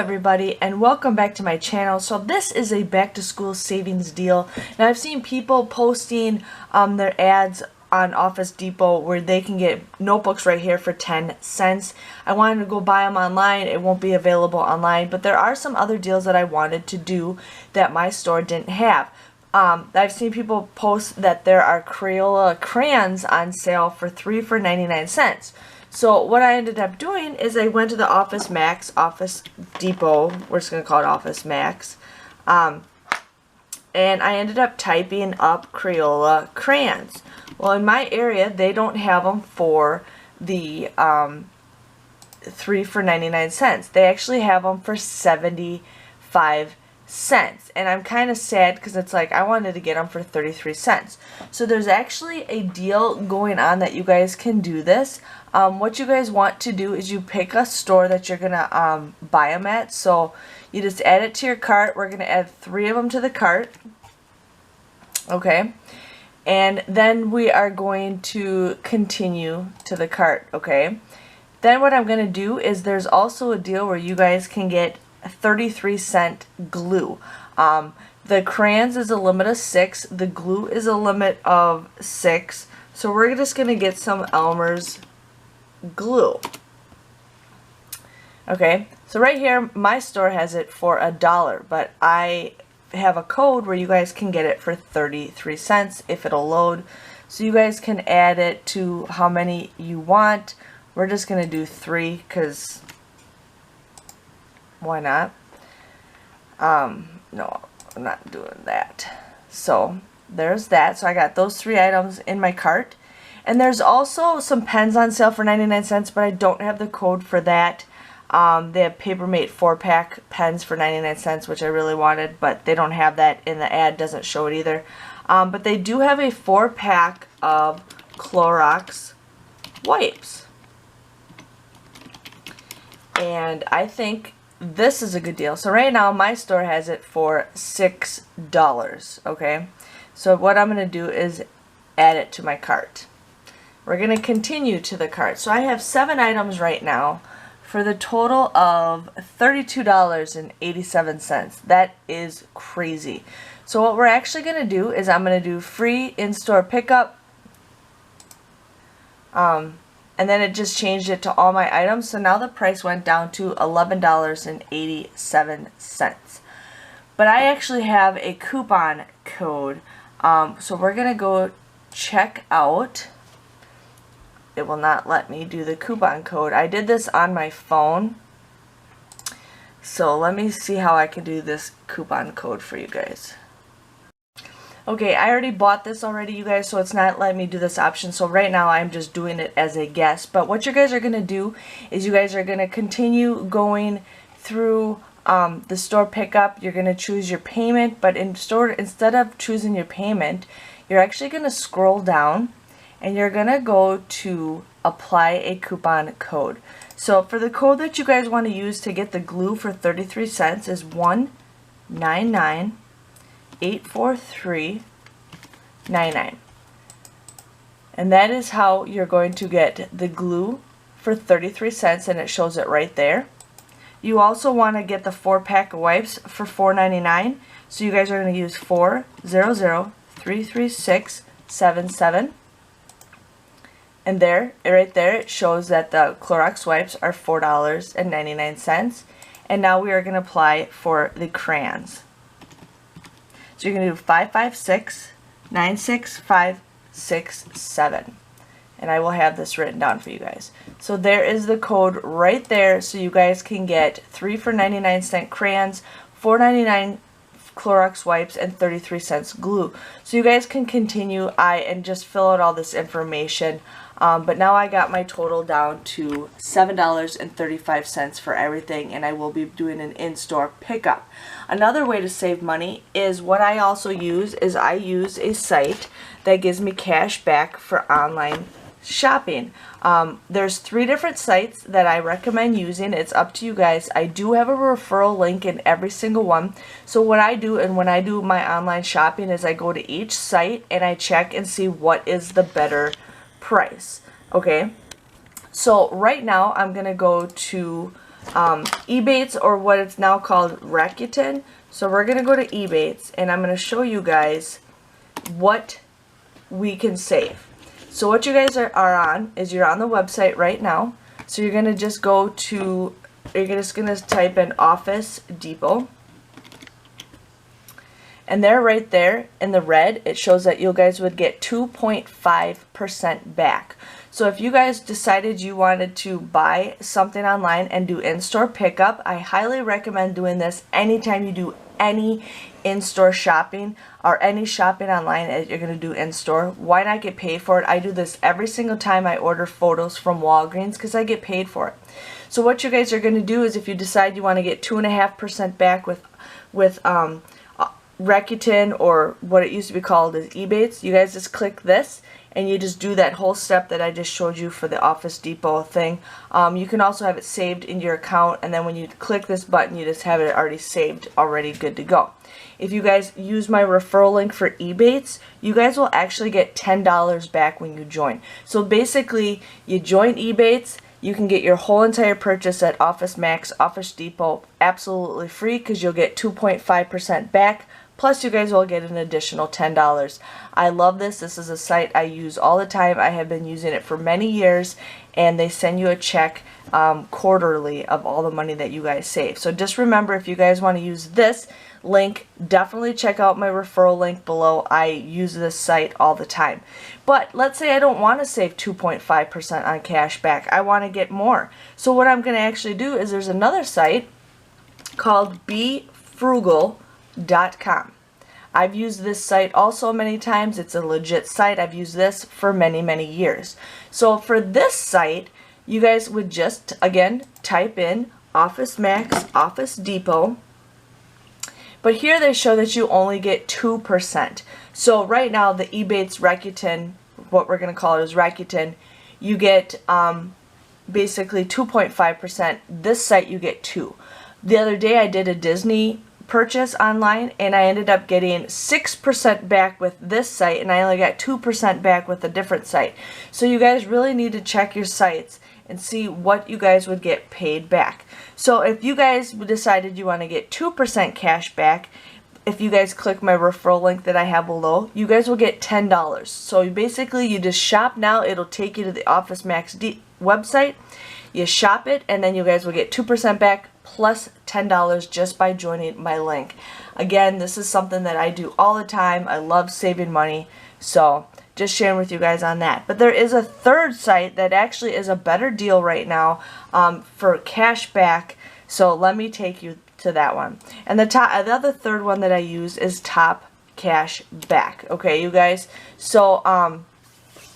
everybody, and welcome back to my channel. So this is a back to school savings deal. Now I've seen people posting their ads on Office Depot where they can get notebooks right here for 10 cents. I wanted to go buy them online. It won't be available online, but there are some other deals that I wanted to do that my store didn't have. I've seen people post that there are Crayola crayons on sale for 3 for 99 cents. So what I ended up doing is I went to the Office Depot, we're just going to call it Office Max, and I ended up typing up Crayola crayons. Well, in my area, they don't have them for the 3 for 99 cents. They actually have them for 75 cents. And I'm kind of sad because it's like I wanted to get them for 33 cents. So there's actually a deal going on that you guys can do this. What you guys want to do is you pick a store that you're going to buy them at. So you just add it to your cart. We're going to add 3 of them to the cart. Okay. And then we are going to continue to the cart. Okay. Then what I'm going to do is there's also a deal where you guys can get 33-cent glue. The crayons is a limit of 6. The glue is a limit of 6. So we're just going to get some Elmer's glue. Okay, so right here my store has it for $1, but I have a code where you guys can get it for 33 cents if it'll load. So you guys can add it to how many you want. We're just going to do 3 because why not? No, I'm not doing that. So there's that. So I got those 3 items in my cart. And there's also some pens on sale for 99 cents, but I don't have the code for that. They have Papermate 4-pack pens for 99 cents, which I really wanted, but they don't have that in the ad, doesn't show it either. But they do have a 4-pack of Clorox wipes. And I think this is a good deal. So right now my store has it for $6. Okay, so what I'm going to do is add it to my cart. We're going to continue to the cart. So I have 7 items right now for the total of $32.87. That is crazy. So what we're actually going to do is I'm going to do free in-store pickup. And then it just changed it to all my items. So now the price went down to $11.87. But I actually have a coupon code. So we're going to go check out. It will not let me do the coupon code. I did this on my phone. So let me see how I can do this coupon code for you guys. Okay, I already bought this already, you guys, so it's not letting me do this option. So right now I'm just doing it as a guess. But what you guys are going to do is you guys are going to continue going through the store pickup. You're going to choose your payment, but instead of choosing your payment, you're actually going to scroll down and you're going to go to apply a coupon code. So for the code that you guys want to use to get the glue for 33 cents is 199-843-99. And that is how you're going to get the glue for 33 cents, and it shows it right there. You also want to get the 4-pack of wipes for $4.99. So you guys are going to use 400-336-77. And there, right there, it shows that the Clorox wipes are $4.99. And now we are going to apply for the crayons. So you're going to do 556-96567. And I will have this written down for you guys. So there is the code right there, so you guys can get 3 for 99-cent crayons, $4.99 Clorox wipes, and 33 cents glue. So you guys can continue and just fill out all this information. But now I got my total down to $7.35 for everything, and I will be doing an in-store pickup. Another way to save money is what I also use is I use a site that gives me cash back for online shopping. There's 3 different sites that I recommend using. It's up to you guys. I do have a referral link in every single one. So what I do and when I do my online shopping is I go to each site and I check and see what is the better price. Okay, so right now I'm gonna go to Ebates, or what it's now called Rakuten. So we're going to go to Ebates, and I'm going to show you guys what we can save. So what you guys are on is you're on the website right now. So you're going to just go to, you're just going to type in Office Depot. And there, right there in the red, it shows that you guys would get 2.5% back. So if you guys decided you wanted to buy something online and do in-store pickup, I highly recommend doing this anytime you do any in-store shopping or any shopping online that you're going to do in-store. Why not get paid for it? I do this every single time I order photos from Walgreens because I get paid for it. So what you guys are going to do is, if you decide you want to get 2.5% back with Rakuten, or what it used to be called as Ebates, you guys just click this and you just do that whole step that I just showed you for the Office Depot thing. You can also have it saved in your account, and then when you click this button you just have it already saved, already good to go. If you guys use my referral link for Ebates, you guys will actually get $10 back when you join. So basically, you join Ebates, you can get your whole entire purchase at Office Max, Office Depot absolutely free because you'll get 2.5% back. Plus, you guys will get an additional $10. I love this. This is a site I use all the time. I have been using it for many years, and they send you a check quarterly of all the money that you guys save. So just remember, if you guys want to use this link, definitely check out my referral link below. I use this site all the time. But let's say I don't want to save 2.5% on cashback. I want to get more. So what I'm going to actually do is, there's another site called Frugal.com. I've used this site also many times. It's a legit site. I've used this for many, many years. So for this site, you guys would just, again, type in Office Max, Office Depot. But here they show that you only get 2%. So right now, the Ebates Rakuten, what we're going to call it is Rakuten, you get basically 2.5%. This site you get 2. The other day I did a Disney purchase online, and I ended up getting 6% back with this site, and I only got 2% back with a different site. So you guys really need to check your sites and see what you guys would get paid back. So if you guys decided you want to get 2% cash back, if you guys click my referral link that I have below, you guys will get $10. So basically, you just shop now. It'll take you to the Office Max website. You shop it, and then you guys will get 2% back plus $10 just by joining my link. Again, this is something that I do all the time. I love saving money, so just sharing with you guys on that. But there is a third site that actually is a better deal right now for cashback. So let me take you to that one. And the other third one that I use is Top Cashback. Okay, you guys. So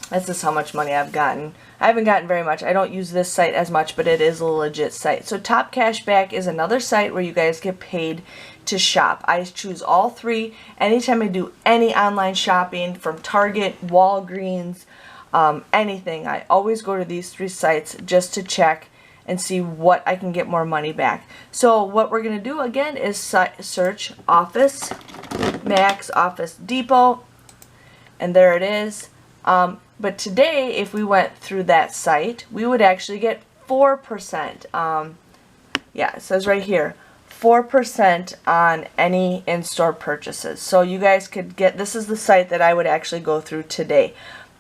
that's just how much money I've gotten. I haven't gotten very much. I don't use this site as much, but it is a legit site. So Top Cashback is another site where you guys get paid to shop. I choose all three anytime I do any online shopping, from Target, Walgreens, anything. I always go to these three sites just to check and see what I can get more money back. So what we're going to do again is search Office Max, Office Depot, and there it is. But today, if we went through that site, we would actually get 4%. Yeah, it says right here, 4% on any in-store purchases. So you guys could get, this is the site that I would actually go through today.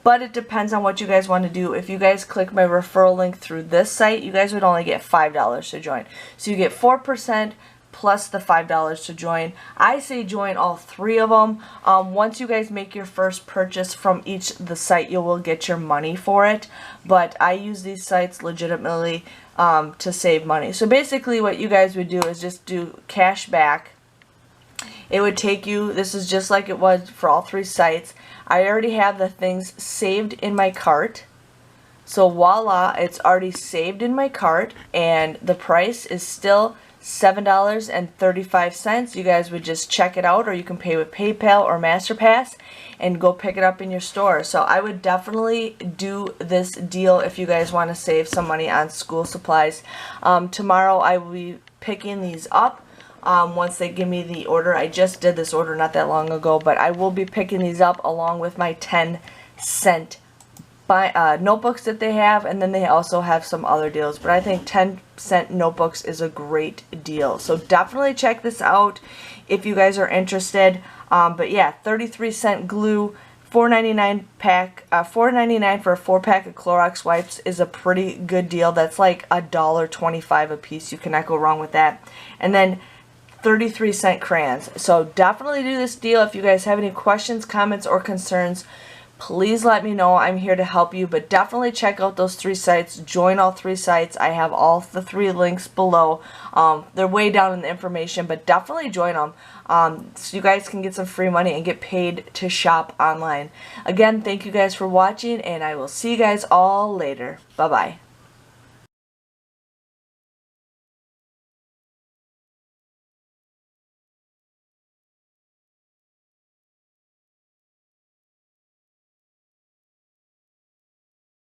But it depends on what you guys want to do. If you guys click my referral link through this site, you guys would only get $5 to join. So you get 4% plus the $5 to join. I say join all three of them. Once you guys make your first purchase from each the site, you will get your money for it. But I use these sites legitimately to save money. So basically what you guys would do is just do cashback. It would take you, this is just like it was for all three sites. I already have the things saved in my cart. So voila, it's already saved in my cart, and the price is still $7.35. You guys would just check it out, or you can pay with PayPal or MasterPass and go pick it up in your store. So I would definitely do this deal if you guys want to save some money on school supplies. Tomorrow I will be picking these up. Once they give me the order. I just did this order not that long ago, but I will be picking these up along with my 10-cent notebooks that they have, and then they also have some other deals, but I think 10-cent notebooks is a great deal. So definitely check this out if you guys are interested. But yeah, 33-cent glue, $4.99 pack, $4.99 for a 4-pack of Clorox wipes is a pretty good deal. That's like $1.25 a piece. You cannot go wrong with that. And then 33-cent crayons. So definitely do this deal. If you guys have any questions, comments, or concerns, please let me know. I'm here to help you, but definitely check out those 3 sites. Join all 3 sites. I have all the 3 links below. They're way down in the information, but definitely join them so you guys can get some free money and get paid to shop online. Again, thank you guys for watching, and I will see you guys all later. Bye-bye.